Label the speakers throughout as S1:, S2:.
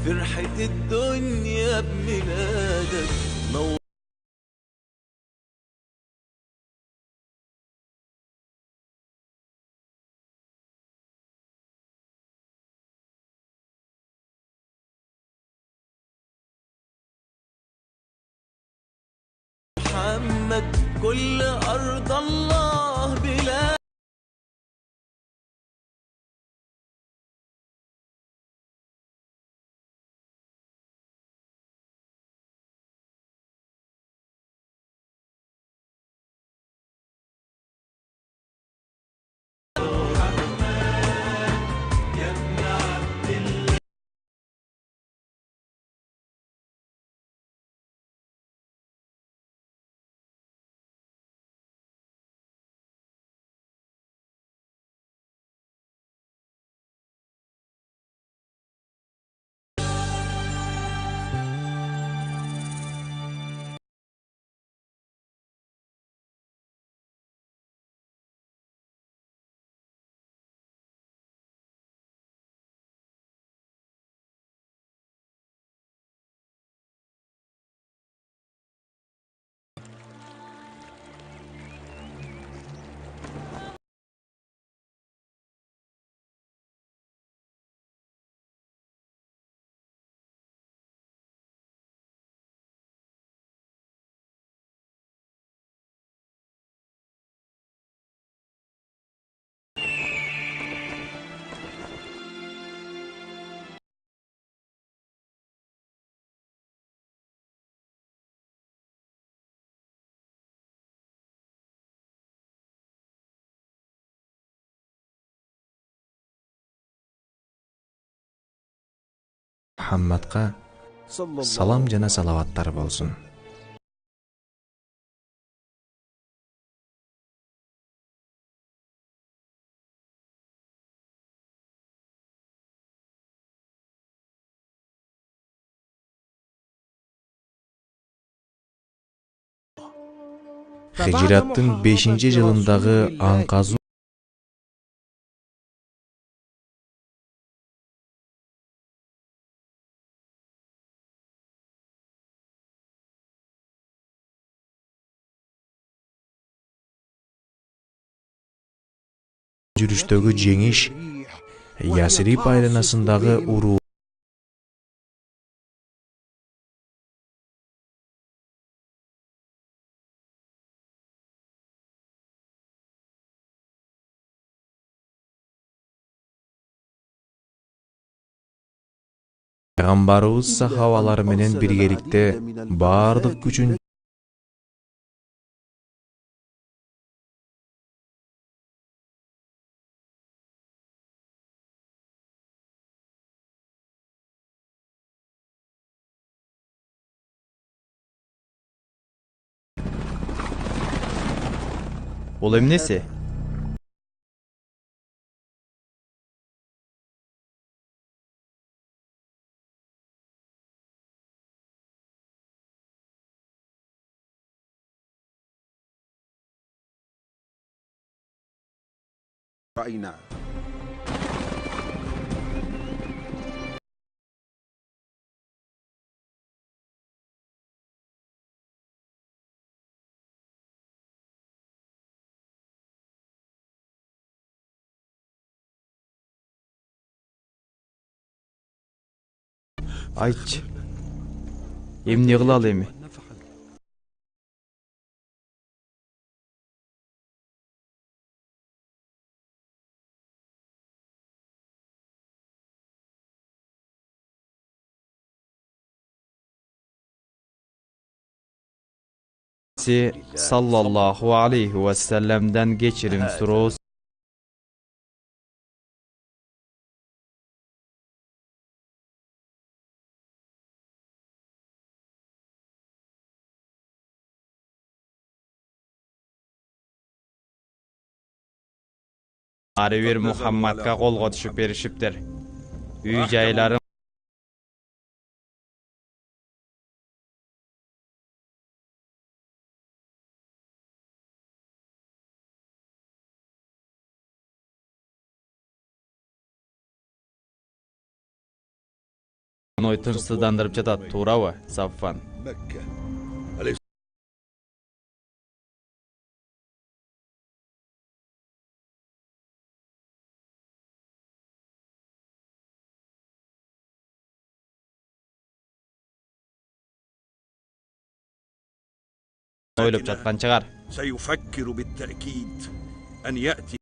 S1: فرحة الدنيا بميلادك نور. محمد كل أرض الله بلاد.
S2: Muhammadqa salom jana salavatlar bolsun. Hicrattın 5-ci жылындағы Анқазу жүрүштөгү жеңиш Ясрип айланасындагы уруу Пайгамбарыбыз сахабалары менен биргеликте бардык күчүн
S3: Бул эмнеси?
S4: رأينا
S3: Айтчы. Эмне кылалы эми? Sallallahu aleyhi ve sellem'den geçirim surası. Ары бир Muhammadga колго түшүп беришиптир. Үй жайлары Ой тынчсыздандырып жатат, туурабы, Саффан?
S4: مكة.
S3: Ойлоп жаткан чыгар.
S4: سيفكر بالتأكيد أن يأتي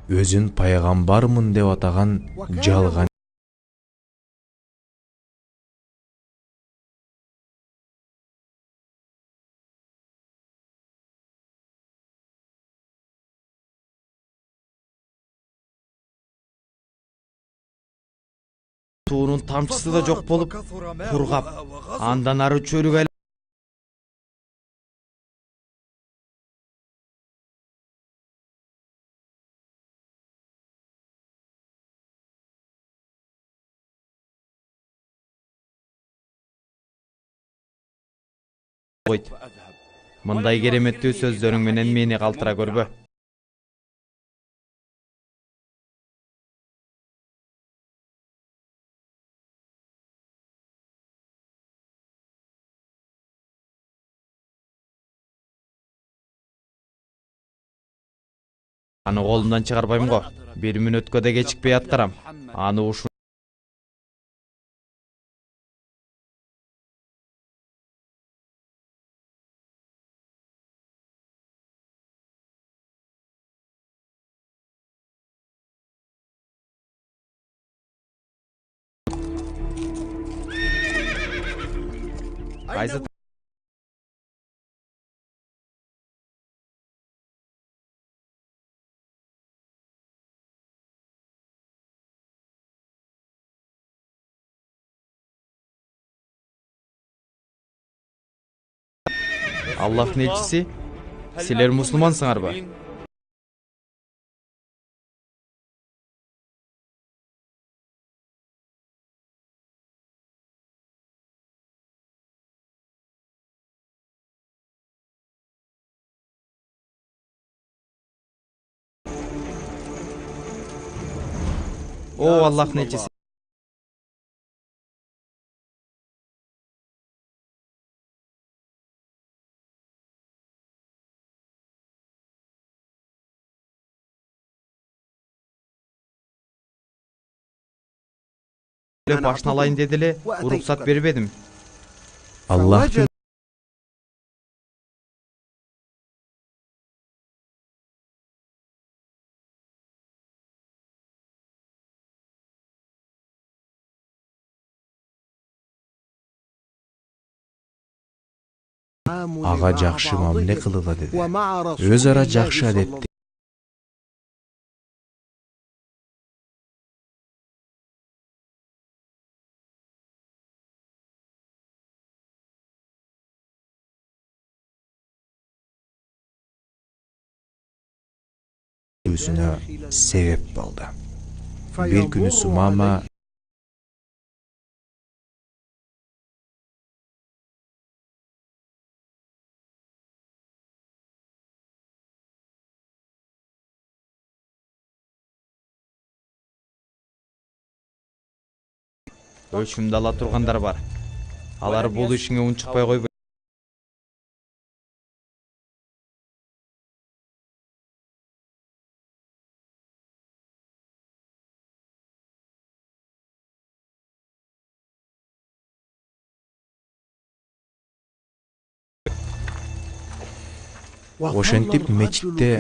S2: өзүн пайгамбармын деп атаган жалган
S3: Суунун тамчысы да жок болуп, кургап, андан ары чөлүк айланып койт. Мындай кереметтүү сөздөрүң менен мени калтыра көрбө. Аны колумдан чыгарбайм го. 1 мүнөткө да кечикпей аткарам. Аны ушул кайсы Аллахтын элчиси, силер мусулмансыңарбы? О, Аллахтын элчиси. Башын алайын деди эле, уруксат бербедим.
S2: Аллахтын ага жакшы мамиле кылгыла деди. Өз ара жакшы адетти өзүнө себеп болду. Bir günü Sumama
S3: Өчүмдү ала тургандар бар. Алар бул ишиңе унчукпай койбойт.
S2: ошентип мечитте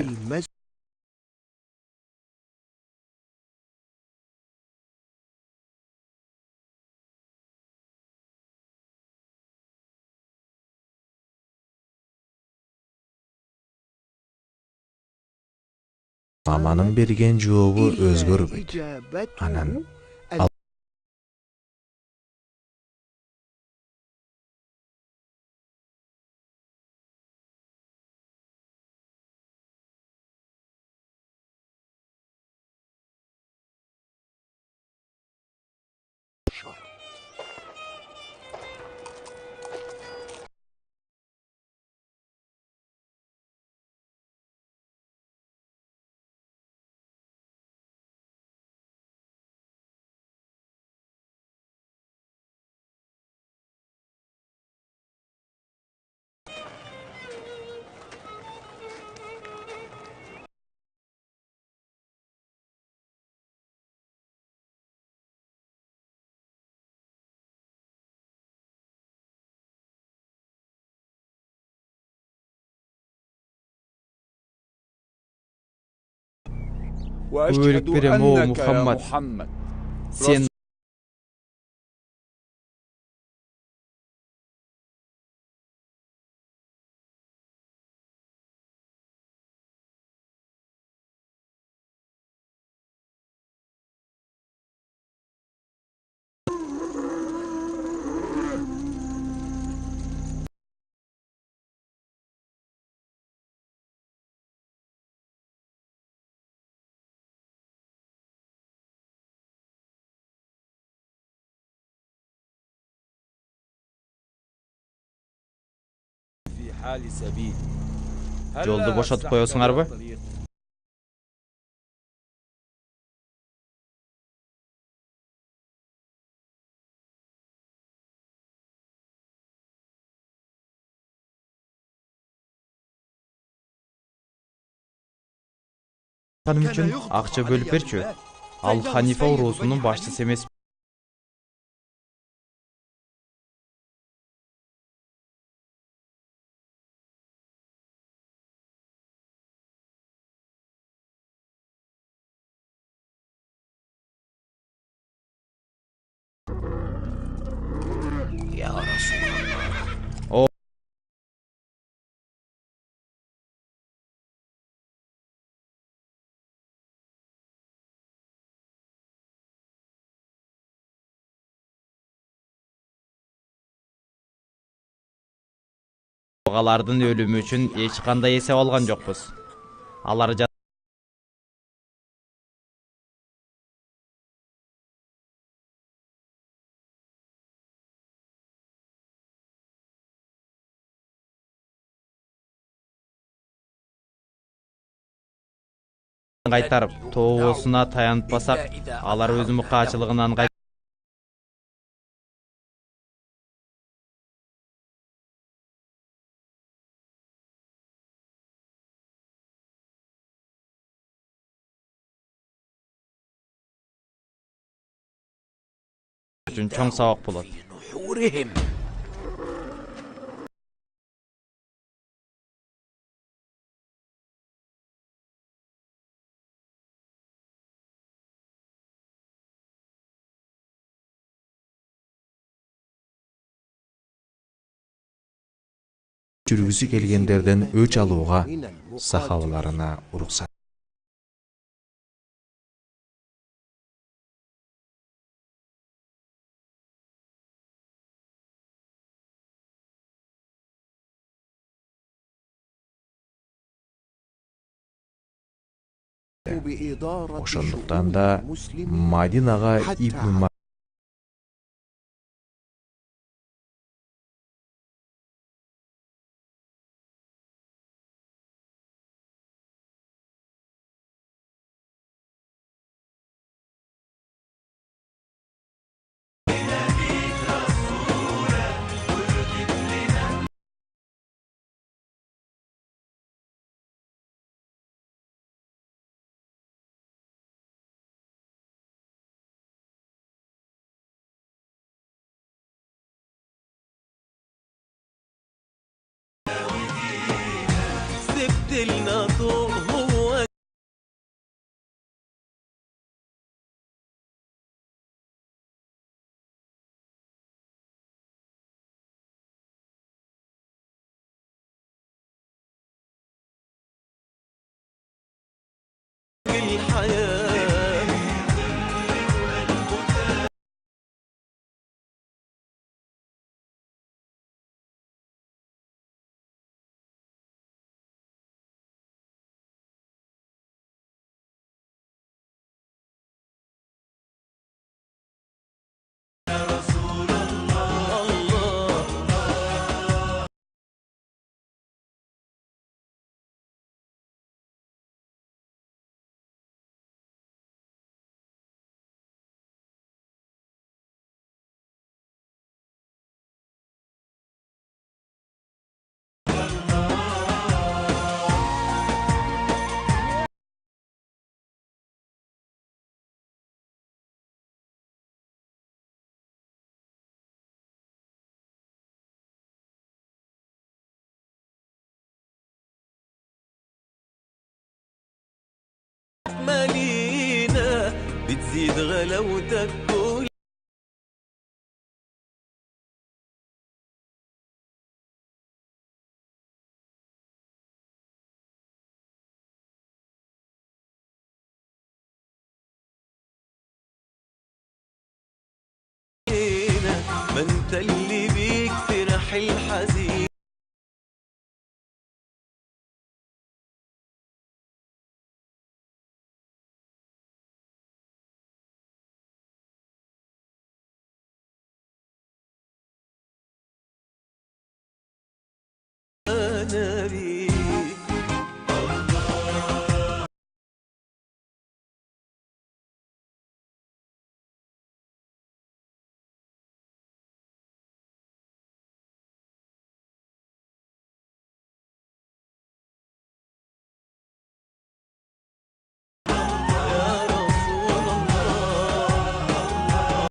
S2: Маманын берген жообу өзгөрбөйт. Анан
S3: Күбөлүк берем о Мухаммад. Sen Joldu boşatıp koyasыңarбы? Tanim üçün акча бөлүп берчү. Ал Ханифа уруусунун башчысы эмес. Алардын өлүмү үчүн эч кандай эсеп алган жокпуз. Алар кайтарып тоосуна таянтпасак, алар өз мукаачылыгынан үчүн чоң сабак болот.
S2: Жүргүсү келгендерден өч алууга сахабаларына уруксат. Ошондуктан да Мадинага Ибн
S1: سبت لنا ضوء هو الحياة. مالي بتزيد غلاوتك كل ما انت اللي بيك فرح الحزين